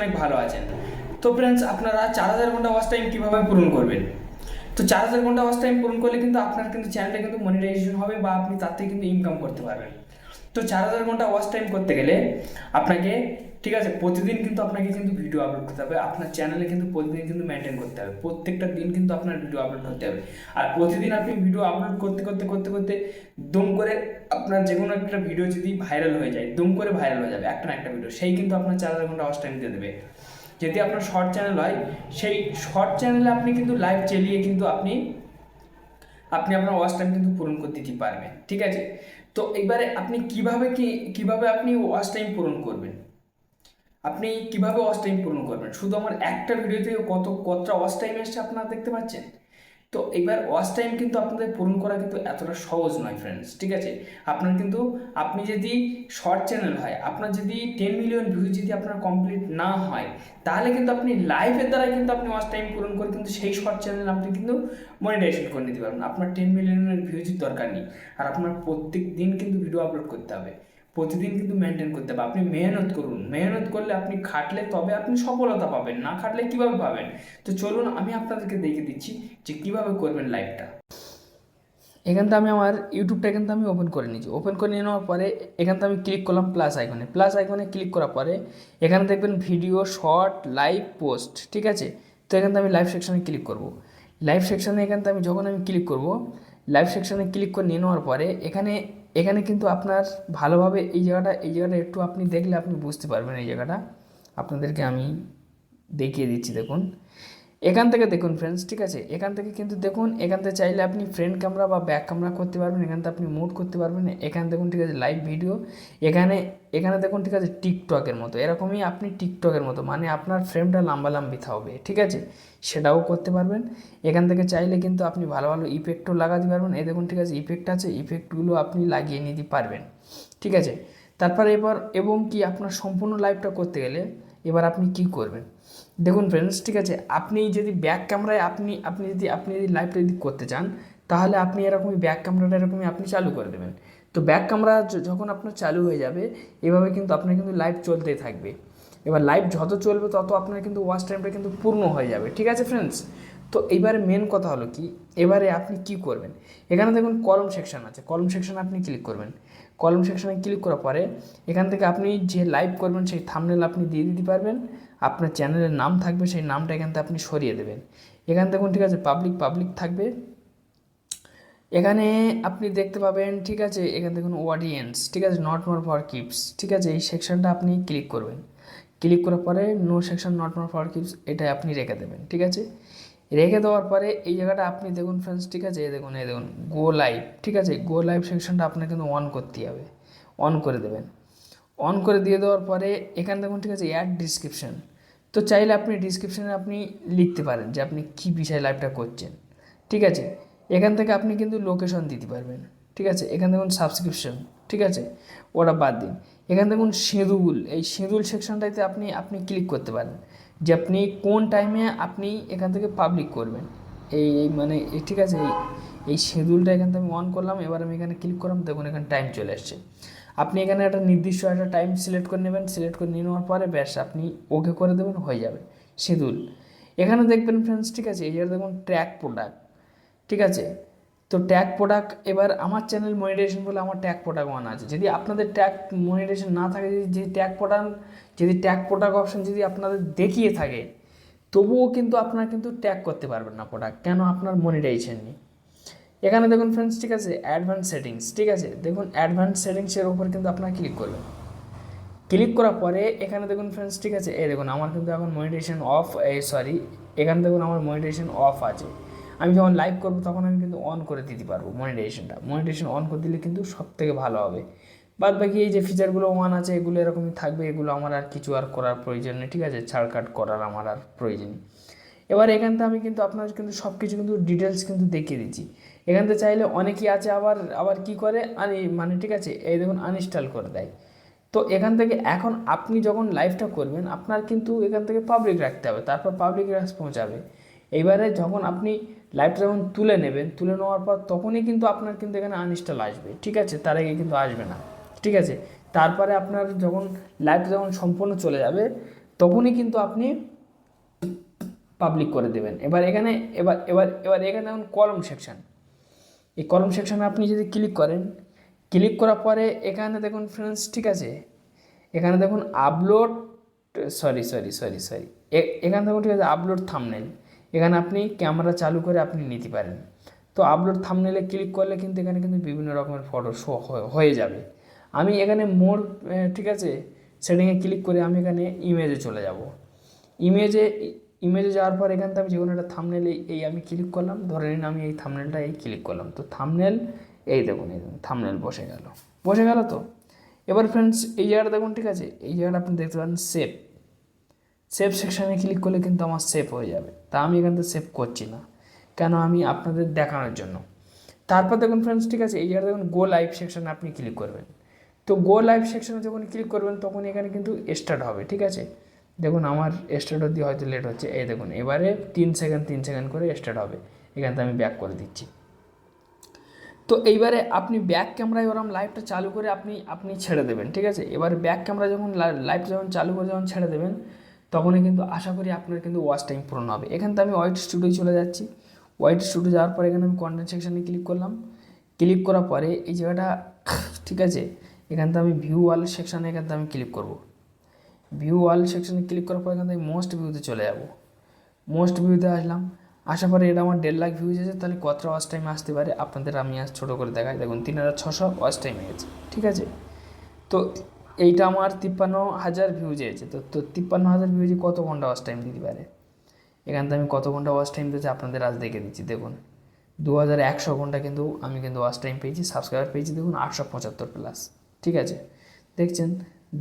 অনেক ভালো আছেন। তো ফ্রেন্ডস, আপনারা 4000 ঘন্টা ওয়াচ টাইম কীভাবে পূরণ করবেন? তো 4000 ঘন্টা ওয়াচ টাইম পূরণ করলে কিন্তু আপনার কিন্তু চ্যানেলটা কিন্তু মনিটাইজেশন হবে বা আপনি তার থেকে কিন্তু ইনকাম করতে পারবেন। তো 4000 ঘন্টা ওয়াচ টাইম করতে গেলে আপনাকে, ঠিক আছে, প্রতিদিন কিন্তু আপনাকে কিন্তু ভিডিও আপলোড করতে হবে। আপনার চ্যানেলে কিন্তু প্রতিদিন কিন্তু মেনটেন করতে হবে, প্রত্যেকটা দিন কিন্তু আপনার ভিডিও আপলোড করতে হবে। আর প্রতিদিন আপনি ভিডিও আপলোড করতে করতে করতে করতে দুম করে আপনার যে কোনো একটা ভিডিও যদি ভাইরাল হয়ে যায়, দুম করে ভাইরাল হয়ে যাবে একটা না একটা ভিডিও, সেই কিন্তু আপনার 4000 ঘন্টা ওয়াচ টাইম দিয়ে দেবে। যদি আপনার শর্ট চ্যানেল হয়, সেই শর্ট চ্যানেলে আপনি কিন্তু লাইভ চালিয়ে কিন্তু আপনি আপনি আপনার ওয়াচ টাইম কিন্তু পূরণ করে দিতে পারবেন, ঠিক আছে। তো এবারে আপনি কিভাবে আপনি ওয়াচ টাইম পূরণ করবেন? আপনি কিভাবে ওয়াচ টাইম পূরণ করবেন? শুধু আমার একটা ভিডিওতে কতটা ওয়াচ টাইম এসছে আপনারা দেখতে পাচ্ছেন। তো এবার ওয়াচ টাইম কিন্তু আপনাদের পূরণ করা কিন্তু এতটা সহজ নয় ফ্রেন্ডস, ঠিক আছে। আপনার কিন্তু, আপনি যদি শর্ট চ্যানেল হয়, আপনার যদি 10 মিলিয়ন ভিউজ যদি আপনার কমপ্লিট না হয়, তাহলে কিন্তু আপনি লাইভের দ্বারাই কিন্তু আপনি ওয়াচ টাইম পূরণ করে কিন্তু সেই শর্ট চ্যানেল আপনি কিন্তু মনিটাইজেশন করে নিতে পারবেন। আপনার 10 মিলিয়নের ভিউজের দরকার নেই। আর আপনার প্রত্যেক দিন কিন্তু ভিডিও আপলোড করতে হবে, প্রতিদিন কিন্তু মেনটেন করতে হবে। আপনি মেহনত করুন, মেহনত করলে আপনি খাটলে তবে আপনি সফলতা পাবেন, না খাটলে কিভাবে পাবেন? তো চলুন আমি আপনাদেরকে দেখিয়ে দিচ্ছি যে কিভাবে করবেন লাইভটা। এখান থেকে আমি আমার ইউটিউবটা এখান থেকে আমি ওপেন করে নিয়েছি। ওপেন করে নিয়ে নেওয়ার পরে এখান থেকে আমি ক্লিক করলাম প্লাস আইকনে ক্লিক করার পরে এখানে দেখবেন ভিডিও, শর্ট, লাইভ, পোস্ট, ঠিক আছে। তো এখান থেকে আমি লাইভ সেকশনে ক্লিক করব। লাইভ সেকশনে এখান থেকে যখন আমি ক্লিক করব, লাইভ সেকশনে ক্লিক করে নিয়ে নেওয়ার পরে এখানে এখানে কিন্তু আপনার ভালোভাবে এই জায়গাটা একটু আপনি দেখলে আপনি বুঝতে পারবেন। এই জায়গাটা আপনাদেরকে আমি দেখিয়ে দিচ্ছি, দেখুন। এখান থেকে দেখুন ফ্রেন্ডস, ঠিক আছে। এখান থেকে কিন্তু দেখুন, এখান থেকে চাইলে আপনি ফ্রন্ট ক্যামেরা বা ব্যাক ক্যামেরা করতে পারবেন। এখান থেকে আপনি মোড করতে পারবেন। এখানে দেখুন, ঠিক আছে, লাইভ ভিডিও। এখানে এখানে দেখুন, ঠিক আছে, টিকটকের মতো এরকমই আপনি টিকটকের মতো, মানে আপনার ফ্রেমটা লাম্বালাম্বি হবে, ঠিক আছে, সেটাও করতে পারবেন। এখান থেকে চাইলে কিন্তু আপনি ভালো ভালো ইফেক্টও লাগাতে পারবেন। এই দেখুন, ঠিক আছে, ইফেক্ট আছে, ইফেক্টগুলো আপনি লাগিয়ে নিতে পারবেন, ঠিক আছে। তারপরে এবং কি আপনার সম্পূর্ণ লাইভটা করতে গেলে এবার আপনি কি করবেন? দেখুন ফ্রেন্ডস, ঠিক আছে, আপনি যদি ব্যাক ক্যামেরায় আপনি যদি লাইভটা যদি করতে চান, তাহলে আপনি এরকমই ব্যাক ক্যামেরাটা এরকমই আপনি চালু করে দেবেন। তো ব্যাক ক্যামেরা যখন আপনার চালু হয়ে যাবে, এভাবে কিন্তু আপনার কিন্তু লাইভ চলতেই থাকবে। এবার লাইভ যত চলবে তত আপনার কিন্তু ওয়াচ টাইমটা কিন্তু পূর্ণ হয়ে যাবে, ঠিক আছে ফ্রেন্ডস। তো এইবারে মেন কথা হলো কি, এবারে আপনি কি করবেন? এখানে দেখুন কলম সেকশন আছে, কলম সেকশনে আপনি ক্লিক করবেন। কলম সেকশনে ক্লিক করার পরে এখান থেকে আপনি যে লাইভ করবেন সেই থাম্বনেল আপনি দিয়ে দিতে পারবেন। আপনার চ্যানেলের নাম থাকবে, সেই নামটা এখান থেকে আপনি সরিয়ে দেবেন। এখান দেখুন, ঠিক আছে, পাবলিক থাকবে। এখানে আপনি দেখতে পাবেন, ঠিক আছে, এখানে দেখুন অডিয়েন্স, ঠিক আছে, নট মোর ফর কিপস, ঠিক আছে, এই সেকশনটা আপনি ক্লিক করবেন। ক্লিক করার পরে no section not more for keeps এটা আপনি রেখে দেবেন, ঠিক আছে। রেখে দেওয়ার পরে এই জায়গাটা আপনি দেখুন ফ্রেন্ডস, ঠিক আছে, এই দেখুন গো লাইভ, ঠিক আছে, গো লাইভ সেকশনটা আপনার কিন্তু অন করতে হবে, অন করে দেবেন। অন করে দিয়ে দেওয়ার পরে এখানে দেখুন, ঠিক আছে, অ্যাড ডিসক্রিপশন। তো চাইলে আপনি ডিসক্রিপশানে আপনি লিখতে পারেন যে আপনি কী বিষয়ে লাইভটা করছেন, ঠিক আছে। এখান থেকে আপনি কিন্তু লোকেশন দিতে পারবেন, ঠিক আছে। এখানে দেখুন সাবস্ক্রিপশন, ঠিক আছে, ওটা বাদ দিন। এখানে দেখুন শিডিউল, এই শিডিউল সেকশনটাতে আপনি আপনি ক্লিক করতে পারেন যে আপনি কোন টাইমে আপনি এখান থেকে পাবলিক করবেন। মানে ঠিক আছে, এই শিডিউলটা এখান থেকে আমি অন করলাম। এবার আমি এখানে ক্লিক করলাম, দেখুন এখানে টাইম চলে আসছে। আপনি এখানে একটা নির্দিষ্ট একটা টাইম সিলেক্ট করে নেবেন। সিলেক্ট করে নিয়ে নেওয়ার পরে ব্যাস আপনি ওকে করে দেবেন, হয়ে যাবে শিডিউল। এখানে দেখবেন ফ্রেন্ডস, ঠিক আছে, এই জায়গায় দেখুন ট্র্যাক প্রোডাক্ট, ঠিক আছে। তো ট্যাগ প্রোডাক্ট, এবার আমার চ্যানেল মনিটাইজেশন বলে আমার ট্যাগ প্রোডাক্ট ওয়ান আছে। যদি আপনাদের ট্যাগ মনিটাইজেশন না থাকে, যদি ট্যাগ প্রোডাক্ট অপশন যদি আপনাদের দেখিয়ে থাকে, তবুও কিন্তু আপনারা কিন্তু ট্যাগ করতে পারবেন না প্রোডাক্ট, কেন? আপনার মনিটাইজেশন নেই। এখানে দেখুন ফ্রেন্ডস, ঠিক আছে, অ্যাডভান্স সেটিংস, ঠিক আছে, দেখুন অ্যাডভান্স সেটিংসের উপর কিন্তু আপনারা ক্লিক করবেন। ক্লিক করার পরে এখানে দেখুন ফ্রেন্ডস, ঠিক আছে, এই দেখুন আমার কিন্তু এখন মনিটাইজেশন অফ, এখানে দেখুন আমার মনিটাইজেশন অফ আছে। আমি যখন লাইভ করবো তখন আমি কিন্তু অন করে দিতে পারবো মনিটাইজেশন অন করে দিলে কিন্তু সব থেকে ভালো হবে। বাদ বাকি এই যে ফিচারগুলো ওয়ান আছে, এগুলো এরকমই থাকবে, এগুলো আমার আর কিছু আর করার প্রয়োজন নেই, ঠিক আছে, ছাড় কাট করার আমার আর প্রয়োজন নেই। এবার এখান থেকে আমি কিন্তু আপনার কিন্তু সব কিছু কিন্তু ডিটেলস কিন্তু দেখিয়ে দিচ্ছি। এখান থেকে চাইলে অনেকেই আছে আবার আবার কি করে মানে ঠিক আছে, এই দেখুন আনইনস্টল করে দেয়। তো এখান থেকে এখন আপনি যখন লাইভটা করবেন, আপনার কিন্তু এখান থেকে পাবলিক রাখতে হবে, তারপর পাবলিক রেসপন্স যাবে। এইবারে যখন আপনি লাইভটা যখন তুলে নেবেন, তুলে নেওয়ার পর তখনই কিন্তু আপনার কিন্তু এখানে আনইনস্টল আসবে, ঠিক আছে, তার আগে কিন্তু আসবে না, ঠিক আছে। তারপরে আপনার যখন লাইভটা যখন সম্পূর্ণ চলে যাবে, তখনই কিন্তু আপনি পাবলিক করে দেবেন। এবার এখানে দেখুন কলম সেকশন। এই কলম সেকশনে আপনি যদি ক্লিক করেন, ক্লিক করার পরে এখানে দেখুন ফ্রেন্ডস, ঠিক আছে, এখানে দেখুন আপলোড, সরি, এখানে দেখুন, ঠিক আছে, আপলোড থাম্বনেল। এখানে আপনি ক্যামেরা চালু করে আপনি নিতে পারেন। তো আপলোড থাম্বনেলে ক্লিক করলে কিন্তু এখানে কিন্তু বিভিন্ন রকমের ফটো শো হয়ে যাবে। আমি এখানে মোর, ঠিক আছে, সেটিংয়ে ক্লিক করে আমি এখানে ইমেজে চলে যাব। ইমেজে যাওয়ার পর এখান থেকে আমি যে কোনো একটা থাম্বনেল এই আমি ক্লিক করলাম, ধরে নিন আমি এই থাম্বনেলটা এই ক্লিক করলাম, তো থাম্বনেল এই দেখুন থাম্বনেল বসে গেল তো। এবার ফ্রেন্ডস এই জায়গাটা দেখুন, ঠিক আছে, এই জায়গাটা আপনি দেখতে পারেন সেভ সেকশানে ক্লিক করলে কিন্তু আমার সেভ হয়ে যাবে। তা আমি এখান থেকে সেভ করছি না, কেন, আমি আপনাদের দেখানোর জন্য। তারপর দেখুন ফ্রেন্ডস, ঠিক আছে, এই জায়গাটা দেখুন গো লাইভ সেকশানে আপনি ক্লিক করবেন। তো গো লাইভ সেকশানে যখন ক্লিক করবেন তখন এখানে কিন্তু স্টার্ট হবে, ঠিক আছে। দেখুন আমার স্টার্ট হতে হয়তো লেট হচ্ছে, এই দেখুন এবারে 3 সেকেন্ড করে স্টার্ট হবে। এখান থেকে আমি ব্যাক করে দিচ্ছি। তো এইবারে আপনি ব্যাক ক্যামেরায় ওরকম লাইভটা চালু করে আপনি ছেড়ে দেবেন, ঠিক আছে। এবার ব্যাক ক্যামেরা যখন লাইভটা যখন চালু করে যখন ছেড়ে দেবেন, তখনই কিন্তু আশা করি আপনার কিন্তু ওয়াচ টাইম পূরণ হবে। এখান থেকে আমি ওয়াইট স্টুডিও চলে যাচ্ছি। ওয়াইট স্টুডিও যাওয়ার পরে এখানে আমি কন্টেন্ট সেকশানে ক্লিক করলাম। ক্লিক করার পরে এই জায়গাটা, ঠিক আছে, এখান থেকে আমি ভিউ ওয়াল সেকশানে এখান থেকে আমি ক্লিক করব। ভিউ ওয়াল সেকশানে ক্লিক করার পর এখান থেকে মোস্ট ভিউতে চলে যাব। মোস্ট ভিউতে আসার পরে এটা আমার 1.5 লাখ ভিউজ আছে। তাহলে কতটা ওয়াচ টাইম আসতে পারে আপনাদের আমি আজ ছোটো করে দেখাই। দেখুন 3600 ওয়াচ টাইম হয়েছে, ঠিক আছে। তো এইটা আমার 53,000 ভিউজ হয়েছে। তো 53,000 ভিউজে কত ঘন্টা ওয়াচ টাইম দিতে পারে, এখান থেকে আমি কত ঘন্টা ওয়াচ টাইম দিয়েছি আপনাদের আজ দেখে দিচ্ছি। দেখুন 2100 ঘন্টা কিন্তু আমি কিন্তু ওয়াচ টাইম পেয়েছি। সাবস্ক্রাইবার পেয়েছি দেখুন 875+, ঠিক আছে। দেখছেন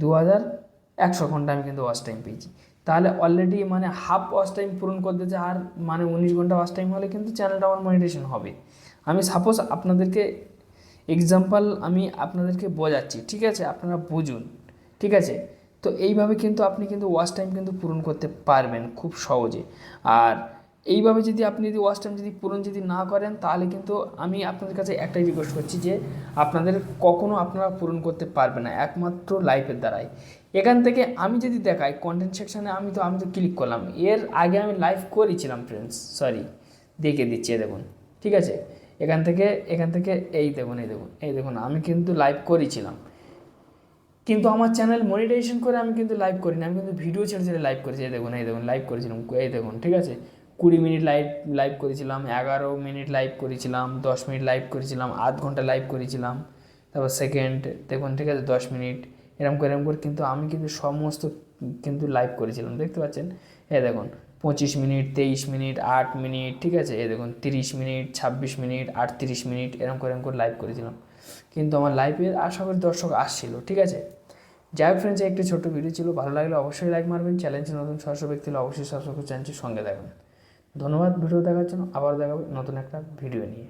2100 ঘন্টা আমি কিন্তু ওয়াচ টাইম পেয়েছি। তাহলে অলরেডি মানে হাফ ওয়াচ টাইম পূরণ করতেছে। আর মানে 19 ঘন্টা ওয়াচ টাইম হলে কিন্তু চ্যানেলটা আমার মনিটাইজেশন হবে। আমি সাপোজ আপনাদেরকে এক্সাম্পল আমি আপনাদেরকে বোঝাচ্ছি, ঠিক আছে, আপনারা বুঝুন, ঠিক আছে। তো এইভাবে কিন্তু আপনি কিন্তু ওয়াচ টাইম কিন্তু পূরণ করতে পারবেন খুব সহজে। আর এইভাবে যদি আপনি যদি ওয়াচ টাইম যদি পূরণ যদি না করেন, তাহলে কিন্তু আমি আপনাদের কাছে একটাই রিকোয়েস্ট করছি যে আপনাদের কখনও আপনারা পূরণ করতে পারবেন না একমাত্র লাইভের দ্বারাই। এখান থেকে আমি যদি দেখাই কন্টেন্ট সেকশানে, আমি তো ক্লিক করলাম। এর আগে আমি লাইভ করেছিলাম ফ্রেন্ডস, সরি, দেখে দিচ্ছি, দেখুন, ঠিক আছে। এখান থেকে এই দেখুন আমি কিন্তু লাইভ করেছিলাম, কিন্তু আমার চ্যানেল মনিটাইজেশন করে আমি কিন্তু লাইভ করিনি। আমি কিন্তু ভিডিও ছেড়ে লাইভ করেছি। এই দেখুন লাইভ করেছিলাম, এই দেখুন, ঠিক আছে, 20 মিনিট লাইভ করেছিলাম, 11 মিনিট লাইভ করেছিলাম, 10 মিনিট লাইভ করেছিলাম, আধ ঘন্টা লাইভ করেছিলাম, তারপর সেকেন্ড দেখুন, ঠিক আছে, 10 মিনিট, এরকম করে কিন্তু আমি কিন্তু সমস্ত কিন্তু লাইভ করেছিলাম, দেখতে পাচ্ছেন। এই দেখুন 25 মিনিট, 23 মিনিট, 8 মিনিট, ঠিক আছে, এই দেখুন 30 মিনিট, 26 মিনিট, 38 মিনিট, এরকম করে লাইভ করেছিলাম। কিন্তু আমার লাইভের আশা করি দর্শক আসছিল, ঠিক আছে। যাই হোক ফ্রেন্ডস, একটি ছোট্ট ভিডিও ছিল, ভালো লাগলে অবশ্যই লাইক মারবেন। চ্যালেঞ্জে নতুন সদস্য ব্যক্তি হলে অবশ্যই সাবস্ক্রাইব চ্যানেলটির সঙ্গে থাকবেন। ধন্যবাদ ভিডিও দেখার জন্য। আবার দেখাবো নতুন একটা ভিডিও নিয়ে।